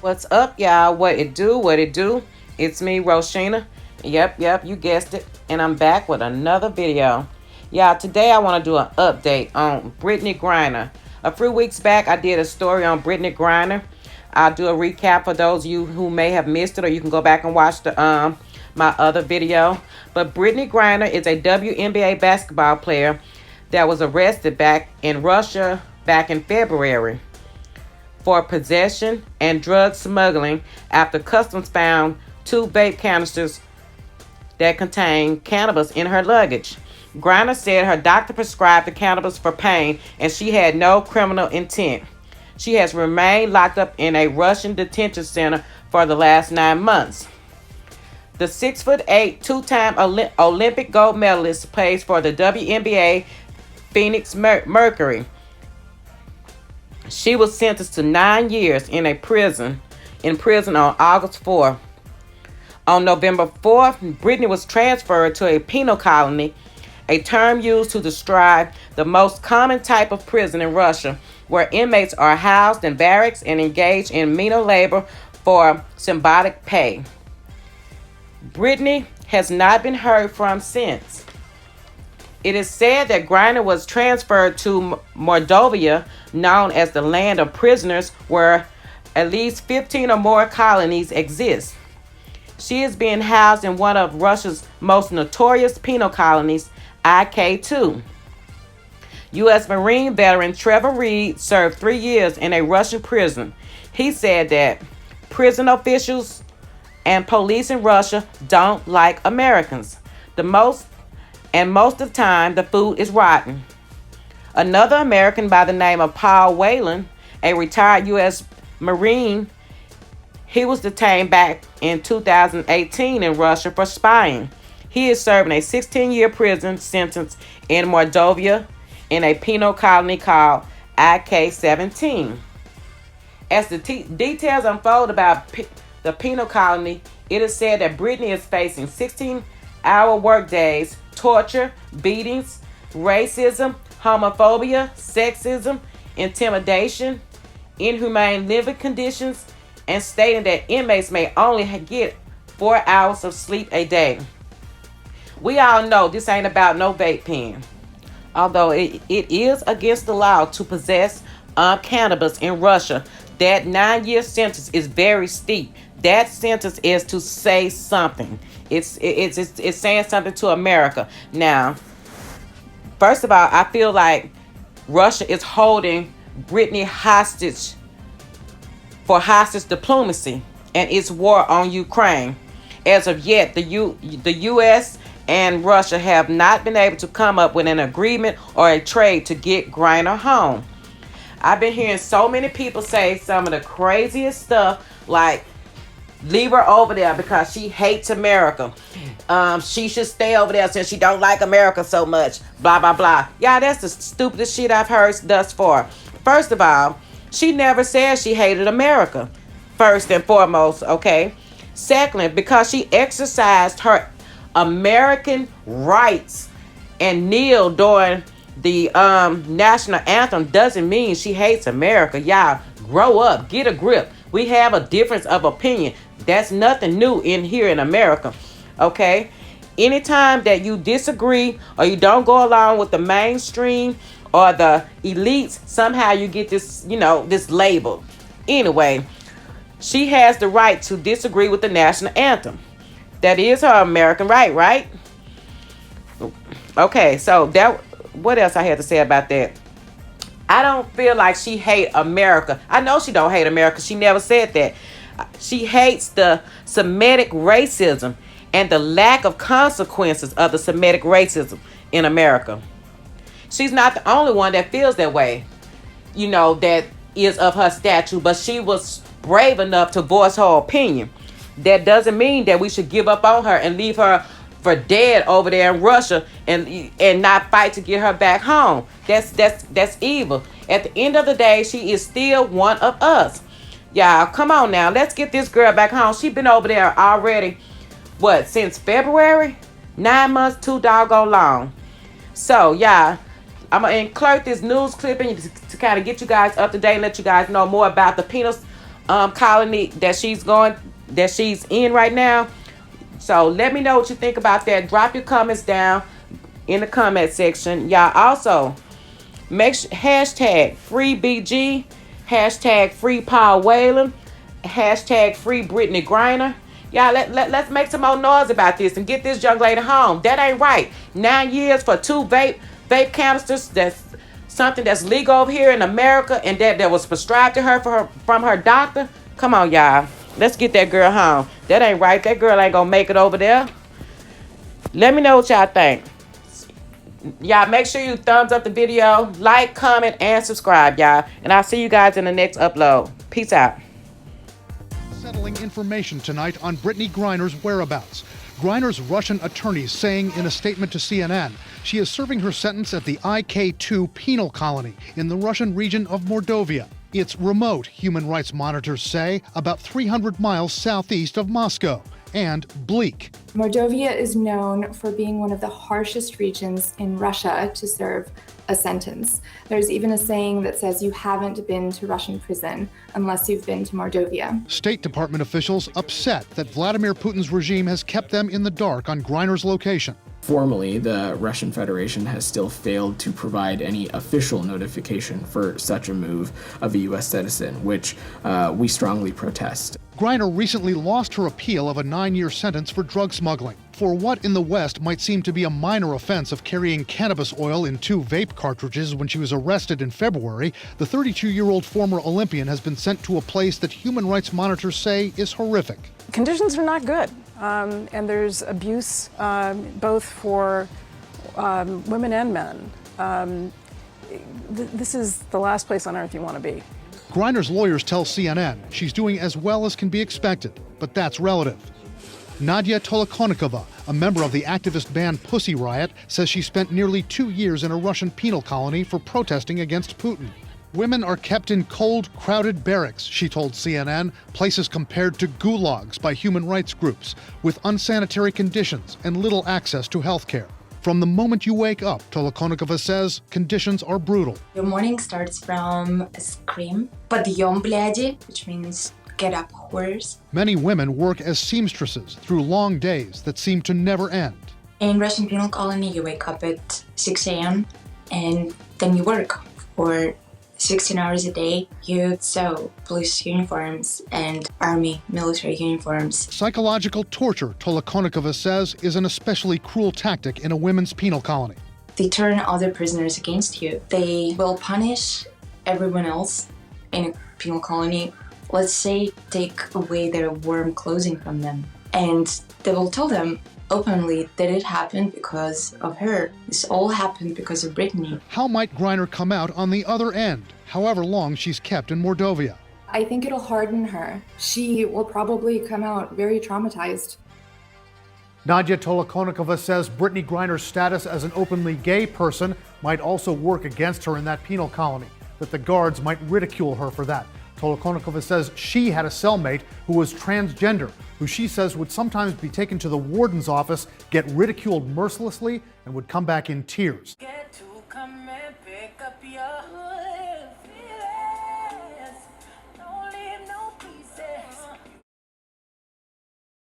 What's up, y'all? What it do? What it do? It's me, Roshina. Yep, you guessed it. And I'm back with another video. Y'all, today I want to do an update on Brittany Griner. A few weeks back, I did a story on Brittany Griner. I'll do a recap for those of you who may have missed it, or you can go back and watch the my other video. But Brittany Griner is a WNBA basketball player that was arrested back in Russia back in February for possession and drug smuggling after customs found two vape canisters that contained cannabis in her luggage. Griner said her doctor prescribed the cannabis for pain and she had no criminal intent. She has remained locked up in a Russian detention center for the last 9 months. The 6'8", two-time Olympic gold medalist plays for the WNBA Phoenix Mercury. She was sentenced to 9 years in prison on August 4th. On November 4th, Brittany was transferred to a penal colony, a term used to describe the most common type of prison in Russia, where inmates are housed in barracks and engaged in menial labor for symbolic pay. Brittany has not been heard from since. It is said that Griner was transferred to Mordovia, known as the land of prisoners, where at least 15 or more colonies exist. She is being housed in one of Russia's most notorious penal colonies, IK-2. U.S. Marine veteran Trevor Reed served 3 years in a Russian prison. He said that prison officials and police in Russia don't like Americans. Most of the time, the food is rotten. Another American by the name of Paul Whelan, a retired U.S. Marine, he was detained back in 2018 in Russia for spying. He is serving a 16-year prison sentence in Mordovia in a penal colony called IK-17. As the details unfold about the penal colony, it is said that Brittany is facing 16-hour workdays, torture, beatings, racism, homophobia, sexism, intimidation, inhumane living conditions, and stating that inmates may only get 4 hours of sleep a day. We all know this ain't about no vape pen. Although it is against the law to possess cannabis in Russia, that 9-year sentence is very steep. That sentence is to say something. It's saying something to America. Now, first of all, I feel like Russia is holding Brittany hostage for hostage diplomacy and its war on Ukraine. As of yet, the U.S. and Russia have not been able to come up with an agreement or a trade to get Griner home. I've been hearing so many people say some of the craziest stuff, like leave her over there because she hates America. She should stay over there since she don't like America so much. Blah, blah, blah. Yeah, that's the stupidest shit I've heard thus far. First of all, she never said she hated America. First and foremost, okay? Secondly, because she exercised her American rights and kneel during the national anthem doesn't mean she hates America. Y'all, grow up. Get a grip. We have a difference of opinion. That's nothing new in here in America. Okay? Anytime that you disagree or you don't go along with the mainstream or the elites, somehow you get this, this label. Anyway, she has the right to disagree with the national anthem. That is her American right? Okay, so what else I had to say about that? I don't feel like she hate America. I know she don't hate America. She never said that. She hates the Semitic racism and the lack of consequences of the Semitic racism in America. She's not the only one that feels that way, that is of her stature, but she was brave enough to voice her opinion. That doesn't mean that we should give up on her and leave her for dead over there in Russia and not fight to get her back home. That's evil. At the end of the day, she is still one of us. Y'all, come on now. Let's get this girl back home. She been over there already, since February? 9 months, too doggone long. So, y'all, I'm going to include this news clipping to kind of get you guys up to date and let you guys know more about the penal colony that she's in right now. So let me know what you think about that. Drop your comments down in the comment section. Y'all also hashtag free BG, hashtag free Paul Whelan, hashtag free Brittany Griner. Y'all let's make some more noise about this and get this young lady home. That ain't right. 9 years for 2 vape canisters. That's something that's legal over here in America, and that was prescribed to her from her doctor. Come on, y'all. Let's get that girl home. That ain't right. That girl ain't gonna make it over there. Let me know what y'all think. Y'all make sure you thumbs up the video, like, comment, and subscribe, y'all. And I'll see you guys in the next upload. Peace out. Settling information tonight on Brittany Griner's whereabouts. Griner's Russian attorneys saying in a statement to CNN she is serving her sentence at the IK-2 Penal Colony in the Russian region of Mordovia. It's remote, human rights monitors say, about 300 miles southeast of Moscow, and bleak. Mordovia is known for being one of the harshest regions in Russia to serve a sentence. There's even a saying that says you haven't been to Russian prison unless you've been to Mordovia. State Department officials upset that Vladimir Putin's regime has kept them in the dark on Griner's location. Formally, the Russian Federation has still failed to provide any official notification for such a move of a U.S. citizen, which we strongly protest. Griner recently lost her appeal of a 9-year sentence for drug smuggling for what in the West might seem to be a minor offense of carrying cannabis oil in 2 vape cartridges when she was arrested in February. The 32-year-old former Olympian has been sent to a place that human rights monitors say is horrific. Conditions are not good, and there's abuse both for women and men. This is the last place on earth you want to be. Griner's lawyers tell CNN she's doing as well as can be expected, but that's relative. Nadia Tolokonikova, a member of the activist band Pussy Riot, says she spent nearly 2 years in a Russian penal colony for protesting against Putin. Women are kept in cold, crowded barracks, she told CNN, places compared to gulags by human rights groups, with unsanitary conditions and little access to health care. From the moment you wake up, Tolokonikova says, conditions are brutal. Your morning starts from a scream, подъем, бляди, which means get up, whores. Many women work as seamstresses through long days that seem to never end. In Russian penal colony, you wake up at 6 a.m. and then you work for 16 hours a day. You sew police uniforms and army military uniforms. Psychological torture, Tolokonikova says, is an especially cruel tactic in a women's penal colony. They turn other prisoners against you. They will punish everyone else in a penal colony. Let's say take away their warm clothing from them. And they will tell them openly that it happened because of her. This all happened because of Brittany. How might Griner come out on the other end, however long she's kept in Mordovia? I think it'll harden her. She will probably come out very traumatized. Nadia Tolokonikova says Brittany Griner's status as an openly gay person might also work against her in that penal colony, that the guards might ridicule her for that. Tolokonikova says she had a cellmate who was transgender, who she says would sometimes be taken to the warden's office, get ridiculed mercilessly, and would come back in tears.